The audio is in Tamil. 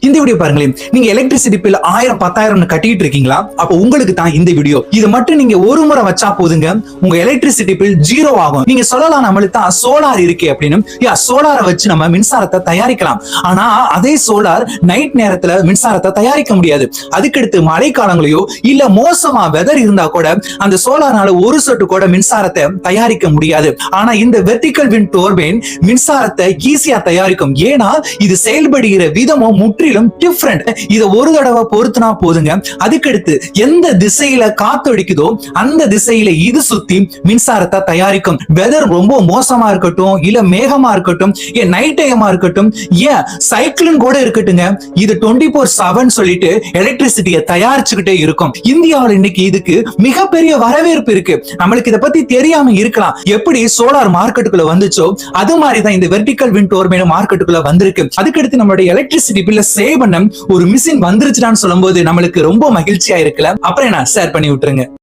இந்த வீடியோ பாருங்களேன். நீங்க எலக்ட்ரிசிட்டி பில் 1000 10,000 கட்டிட்டு இருக்கீங்களா? அப்ப உங்களுக்கு தான் இந்த வீடியோ. இது மட்டும் நீங்க ஒரு முறை வச்சா போதுங்க, உங்க எலக்ட்ரிசிட்டி பில் 0 ஆகும். நீங்க சொல்லலாம், நம்மளுக்கு தான் சோலார் இருக்கு அப்படின்னு. சோலாரை வச்சு நம்ம மின்சாரத்தை தயாரிக்கலாம். ஆனா அதே சோலார் நைட் நேரத்துல மின்சாரத்தை தயாரிக்க முடியாது. அதுக்கடுத்து மழை காலங்களையோ இல்ல மோசமா வெதர் இருந்தா கூட அந்த சோலார்னால ஒரு சொட்டு கூட மின்சாரத்தை தயாரிக்க முடியாது. ஆனா இந்த வெர்டிகல் விண்ட் டர்பைன் மின்சாரத்தை ஈஸியா தயாரிக்கும். ஏன்னா இது செயல்படுகிற விதமும் முற்றிலும் டிஃபரண்ட். இத ஒரு தடவை பொருத்தினா போதுங்க, அதுக்கடுத்து எந்த திசையில காத்து அடிக்குதோ அந்த திசையில இது சுத்தி மின்சாரத்தை தயாரிக்கும். வெதர் ரொம்ப மோசமா இருக்கட்டும், இல்ல மேகமா இருக்கட்டும், நைட் டைமா இருக்கட்டும், ஏன் சைக்கிளின் கூட இருக்கட்டுங்க, இது 24/7 சொல்லிட்டு எலக்ட்ரிசிட்டியை தயாரிச்சுக்கிட்டே இருக்கும். இந்தியாவில் இன்னைக்கு இதுக்கு மிகப்பெரிய வரவேற்பு இருக்கு. நம்மளுக்கு இதை பத்தி தெரியாம இருக்கலாம். எப்படி சோலார் மார்க்கெட்டுக்குள்ள வந்துச்சோ அது மாதிரிதான் இந்த வெர்டிகல் விண்ட் டர்பைன் மார்க்கெட்டுக்குள்ள வந்திருக்கு. அதுக்கடுத்து நம்மளுடைய எலக்ட்ரிசிட்டி பில்ல சேவ் பண்ண ஒரு மிஷின் வந்துருச்சுடான்னு சொல்லும் போது நம்மளுக்கு ரொம்ப மகிழ்ச்சியா இருக்குல்ல. அப்புறம் என்ன, ஷேர் பண்ணி விட்டுருங்க.